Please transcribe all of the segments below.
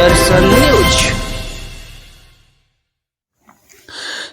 दर्शन news.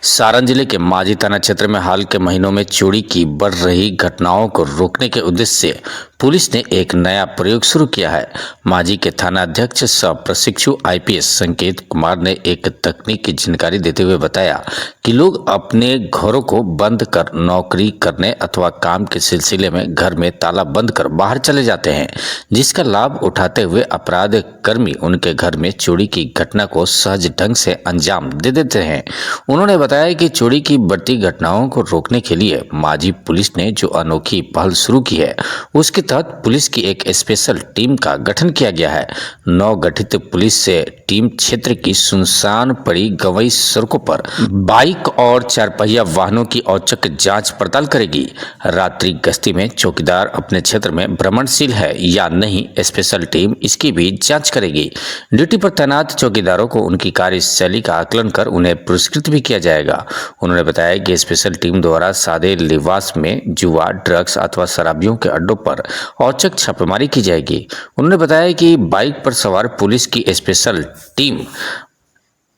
Saran जिले के माझी थाना क्षेत्र में हाल के महीनों में चोरी की बढ़ रही घटनाओं को रोकने के उद्देश्य से पुलिस ने एक नया प्रयोग शुरू किया है। माझी के थाना अध्यक्ष सह प्रशिक्षु आईपीएस संकेत कुमार ने एक तकनीक की जानकारी देते हुए बताया कि लोग अपने घरों को बंद कर नौकरी करने अथवा काम के सिलसिले में घर में ताला बंद कर बाहर चले जाते हैं, जिसका लाभ उठाते हुए अपराध कर्मी उनके घर में चोरी की घटना को सहज ढंग से अंजाम दे देते हैं। उन्होंने बताया कि चोरी की बढ़ती घटनाओं को रोकने के लिए माझी पुलिस ने जो अनोखी पहल शुरू की है, उसके तहत पुलिस की एक स्पेशल टीम का गठन किया गया है। नव गठित पुलिस से टीम क्षेत्र की सुनसान पड़ी गंवई सड़कों पर बाइक और चारपहिया वाहनों की औचक जांच पड़ताल करेगी। रात्रि गश्ती में चौकीदार अपने क्षेत्र में भ्रमणशील है या नहीं, स्पेशल टीम इसकी भी जांच करेगी। ड्यूटी पर तैनात चौकीदारों को उनकी कार्यशैली का आकलन कर उन्हें पुरस्कृत भी किया जाएगा। उन्होंने बताया कि स्पेशल टीम द्वारा सादे लिबास में जुआ, ड्रग्स अथवा शराबियों के अड्डों पर औचक छापेमारी की जाएगी। उन्होंने बताया कि बाइक पर सवार पुलिस की स्पेशल टीम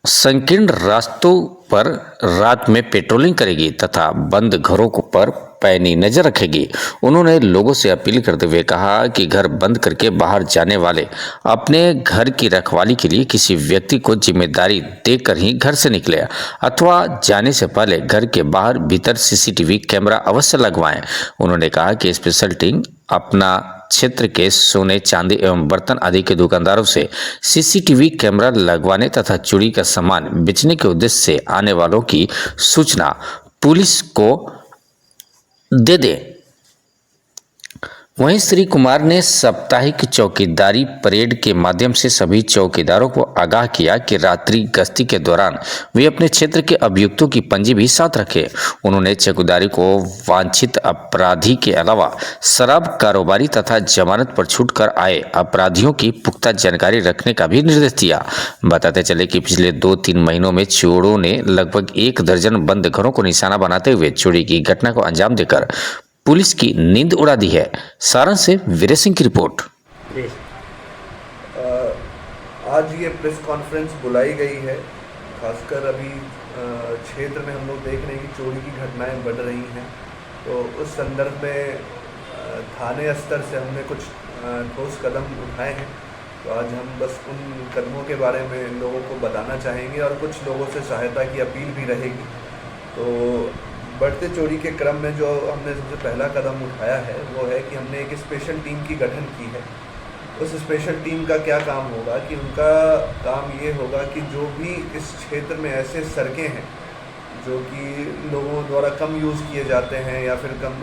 संकीर्ण रास्तों पर रात में पेट्रोलिंग करेगी तथा बंद घरों पर पैनी नजर रखेगी। उन्होंने लोगों से अपील करते हुए कहा कि घर बंद करके बाहर जाने वाले अपने घर की रखवाली के लिए किसी व्यक्ति को जिम्मेदारी देकर ही घर से निकले अथवा जाने से पहले घर के बाहर भीतर सीसीटीवी कैमरा अवश्य लगवाएं। उन्होंने कहा कि स्पेशल टीम अपना क्षेत्र के सोने, चांदी एवं बर्तन आदि के दुकानदारों से सीसीटीवी कैमरा लगवाने तथा चोरी का सामान बेचने के उद्देश्य से आने वालों की सूचना पुलिस को दे दे। वहीं श्री कुमार ने साप्ताहिक चौकीदारी परेड के माध्यम से सभी चौकीदारों को आगाह किया कि रात्रि गश्ती के दौरान वे अपने क्षेत्र के अभियुक्तों की पंजी भी साथ रखें। उन्होंने चौकीदारी को वांछित अपराधी के अलावा शराब कारोबारी तथा जमानत पर छूटकर आए अपराधियों की पुख्ता जानकारी रखने का भी निर्देश दिया। बताते चले कि पिछले 2-3 महीनों में चोरों ने लगभग 1 दर्जन बंद घरों को निशाना बनाते हुए चोरी की घटना को अंजाम देकर पुलिस की नींद उड़ा दी है। सारण से वीरेश सिंह की रिपोर्ट। आज ये प्रेस कॉन्फ्रेंस बुलाई गई है, खासकर अभी क्षेत्र में हम लोग देख रहे हैं कि चोरी की घटनाएं बढ़ रही हैं, तो उस संदर्भ में थाने स्तर से हमने कुछ ठोस कदम उठाए हैं। तो आज हम बस उन कदमों के बारे में लोगों को बताना चाहेंगे और कुछ लोगों से सहायता की अपील भी रहेगी। तो बढ़ते चोरी के क्रम में जो हमने सबसे पहला कदम उठाया है वो है कि हमने एक स्पेशल टीम की गठन की है। उस स्पेशल टीम का क्या काम होगा कि उनका काम ये होगा कि जो भी इस क्षेत्र में ऐसे सड़कें हैं जो कि लोगों द्वारा कम यूज़ किए जाते हैं या फिर कम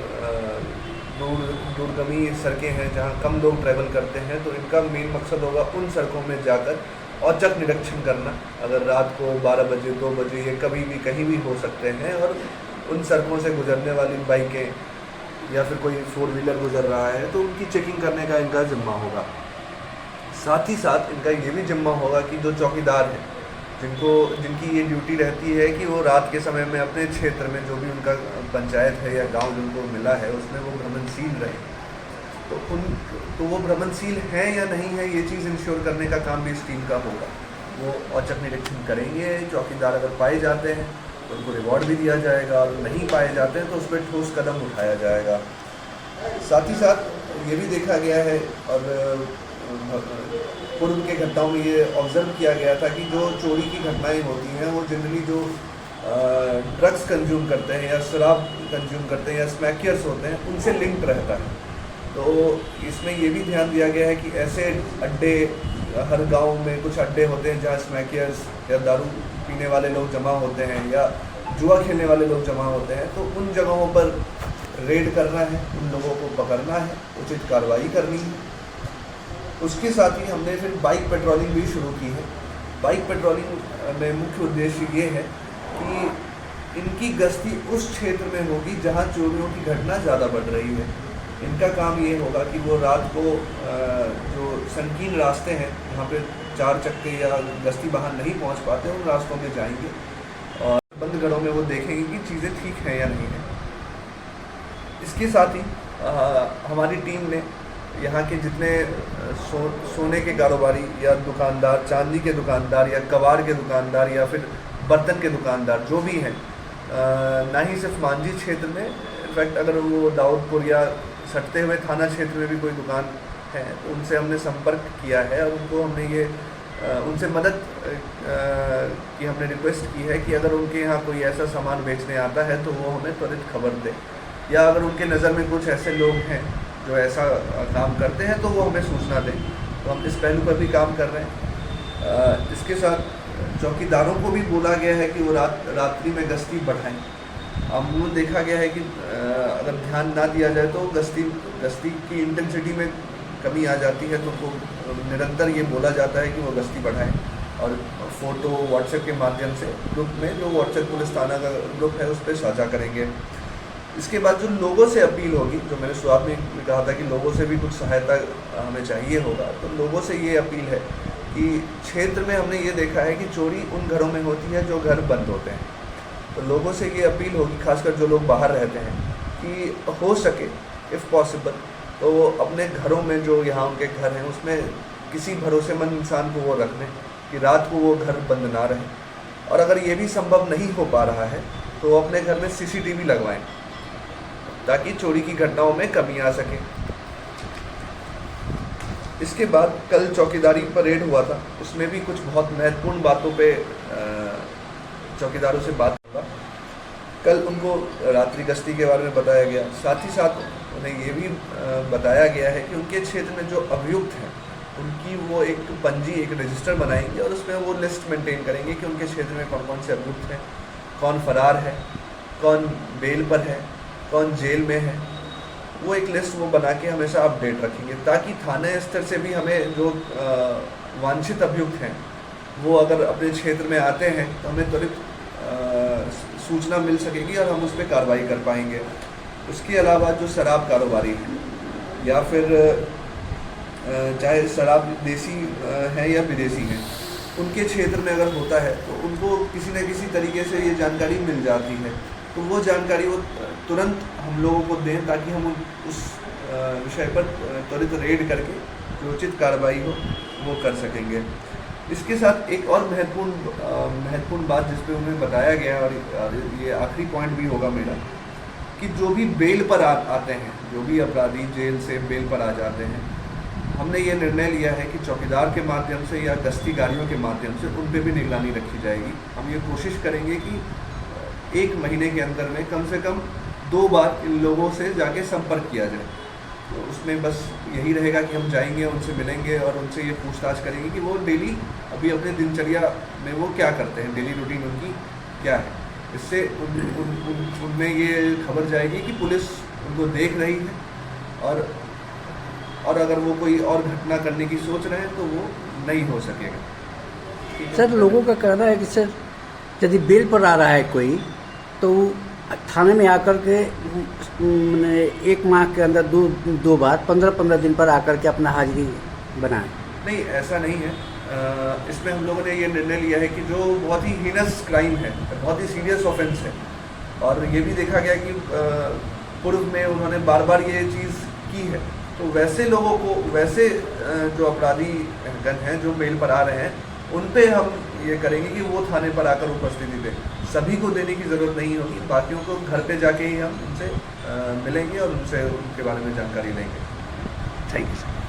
दूरगामी सड़कें हैं जहाँ कम लोग ट्रैवल करते हैं, तो इनका मेन मकसद होगा उन सड़कों में जाकर औचक निरीक्षण करना। अगर रात को 12 बजे 2 बजे ये कभी भी कहीं भी हो सकते हैं, और उन सड़कों से गुजरने वाली बाइकें या फिर कोई 4 व्हीलर गुजर रहा है तो उनकी चेकिंग करने का इनका जिम्मा होगा। साथ ही साथ इनका ये भी जिम्मा होगा कि जो चौकीदार हैं जिनकी ये ड्यूटी रहती है कि वो रात के समय में अपने क्षेत्र में जो भी उनका पंचायत है या गांव जिनको मिला है उसमें वो भ्रमणशील रहे, तो वो भ्रमणशील हैं या नहीं है ये चीज़ इंश्योर करने का काम भी इस टीम का होगा। वो औचक निरीक्षण करेंगे। चौकीदार अगर पाए जाते हैं तो उनको रिवॉर्ड भी दिया जाएगा, और नहीं पाए जाते हैं तो उस पर ठोस कदम उठाया जाएगा। साथ ही साथ ये भी देखा गया है और पूर्व के घटनाओं में ये ऑब्जर्व किया गया था कि जो चोरी की घटनाएं होती हैं वो जनरली जो ड्रग्स कंज्यूम करते हैं या शराब कंज्यूम करते हैं या स्मैकियर्स होते हैं उनसे लिंक्ड रहता है। तो इसमें ये भी ध्यान दिया गया है कि ऐसे अड्डे, हर गांव में कुछ अड्डे होते हैं जहां स्मैकियर्स या दारू पीने वाले लोग जमा होते हैं या जुआ खेलने वाले लोग जमा होते हैं, तो उन जगहों पर रेड करना है, उन लोगों को पकड़ना है, उचित कार्रवाई करनी है। उसके साथ ही हमने फिर बाइक पेट्रोलिंग भी शुरू की है। बाइक पेट्रोलिंग में मुख्य उद्देश्य ये है कि इनकी गश्ती उस क्षेत्र में होगी जहां चोरियों की घटना ज़्यादा बढ़ रही है। इनका काम ये होगा कि वो रात को जो संकीर्ण रास्ते हैं जहाँ पे 4 चक्के या गश्ती वाहन नहीं पहुँच पाते उन रास्तों में जाएंगे और बंद घरों में वो देखेंगे कि चीज़ें ठीक हैं या नहीं है। इसके साथ ही हमारी टीम ने यहाँ के जितने सोने के कारोबारी या दुकानदार, चांदी के दुकानदार या कबाड़ के दुकानदार या फिर बर्तन के दुकानदार जो भी हैं, ना ही सिर्फ मांझी क्षेत्र में, इनफैक्ट अगर वो दाऊदपुर या सटते हुए थाना क्षेत्र में भी कोई दुकान है तो उनसे हमने संपर्क किया है और उनको हमने ये उनसे मदद की हमने रिक्वेस्ट की है कि अगर उनके यहाँ कोई ऐसा सामान बेचने आता है तो वो हमें त्वरित खबर दें, या अगर उनके नज़र में कुछ ऐसे लोग हैं जो ऐसा काम करते हैं तो वो हमें सूचना दें। तो हम इस पहलू पर भी काम कर रहे हैं। इसके साथ चौकीदारों को भी बोला गया है कि वो रात्रि में गश्ती बढ़ाएं। अमूमन देखा गया है कि अगर ध्यान ना दिया जाए तो गश्ती की इंटेंसिटी में कमी आ जाती है, तो उनको निरंतर ये बोला जाता है कि वो गश्ती बढ़ाएं और फ़ोटो व्हाट्सएप के माध्यम से ग्रुप में, जो व्हाट्सएप पुलिस थाना का ग्रुप है, उस पर साझा करेंगे। इसके बाद जो लोगों से अपील होगी, जो मैंने शुरुआत में कहा था कि लोगों से भी कुछ सहायता हमें चाहिए होगा, तो लोगों से ये अपील है कि क्षेत्र में हमने ये देखा है कि चोरी उन घरों में होती है जो घर बंद होते हैं। तो लोगों से ये अपील होगी, खासकर जो लोग बाहर रहते हैं, कि हो सके इफ़ पॉसिबल तो वो अपने घरों में, जो यहाँ उनके घर हैं, उसमें किसी भरोसेमंद इंसान को वो रख लें कि रात को वो घर बंद ना रहे। और अगर ये भी संभव नहीं हो पा रहा है तो वो अपने घर में CCTV लगवाएं ताकि चोरी की घटनाओं में कमी आ सके। इसके बाद कल चौकीदारी परेड हुआ था, उसमें भी कुछ बहुत महत्वपूर्ण बातों पे चौकीदारों से बात हुआ। कल उनको रात्रि गश्ती के बारे में बताया गया, साथ ही साथ उन्हें ये भी बताया गया है कि उनके क्षेत्र में जो अभियुक्त हैं उनकी वो एक पंजी, एक रजिस्टर बनाएंगे और उसमें वो लिस्ट मेंटेन करेंगे कि उनके क्षेत्र में कौन कौन से अभियुक्त हैं, कौन फरार है, कौन बेल पर है, कौन जेल में है। वो एक लिस्ट वो बना के हमेशा अपडेट रखेंगे ताकि थाने स्तर से भी हमें जो वांछित अभियुक्त हैं वो अगर अपने क्षेत्र में आते हैं तो हमें त्वरित सूचना मिल सकेगी और हम उस पर कार्रवाई कर पाएंगे। उसके अलावा जो शराब कारोबारी हैं या फिर चाहे शराब देसी है या विदेशी है, उनके क्षेत्र में अगर होता है तो उनको किसी न किसी तरीके से ये जानकारी मिल जाती है, तो वो जानकारी वो तुरंत हम लोगों को दें ताकि हम उस विषय पर त्वरित रेड करके जो उचित कार्रवाई हो वो कर सकेंगे। इसके साथ एक और महत्वपूर्ण बात जिस पे उन्हें बताया गया, और ये आखिरी पॉइंट भी होगा मेरा, कि जो भी बेल पर आते हैं, जो भी अपराधी जेल से बेल पर आ जाते हैं, हमने ये निर्णय लिया है कि चौकीदार के माध्यम से या गश्ती गाड़ियों के माध्यम से उन पर भी निगरानी रखी जाएगी। हम ये कोशिश करेंगे कि 1 महीने के अंदर में कम से कम 2 बार इन लोगों से जाके संपर्क किया जाए। तो उसमें बस यही रहेगा कि हम जाएंगे, उनसे मिलेंगे और उनसे ये पूछताछ करेंगे कि वो डेली अभी अपने दिनचर्या में वो क्या करते हैं, डेली रूटीन उनकी क्या है। इससे उनमें ये खबर जाएगी कि पुलिस उनको देख रही है और अगर वो कोई और घटना करने की सोच रहे हैं तो वो नहीं हो सकेगा। सर, लोगों का कहना है कि सर यदि बेल पर आ रहा है कोई तो थाने में आकर के 1 माह के अंदर दो बार 15-15 दिन पर आकर के अपना हाजिरी बनाएं। नहीं, ऐसा नहीं है। इसमें हम लोगों ने ये निर्णय लिया है कि जो बहुत ही हीनस क्राइम है, बहुत ही सीरियस ऑफेंस है, और ये भी देखा गया कि पूर्व में उन्होंने बार बार ये चीज़ की है, तो वैसे लोगों को, वैसे जो अपराधी गण हैं जो बेल पर आ रहे हैं, उन पे हम ये करेंगे कि वो थाने पर आकर उपस्थिति दें। सभी को देने की ज़रूरत नहीं होगी, बाकियों को घर पे जाके ही हम उनसे मिलेंगे और उनसे उनके बारे में जानकारी लेंगे। Thank you sir.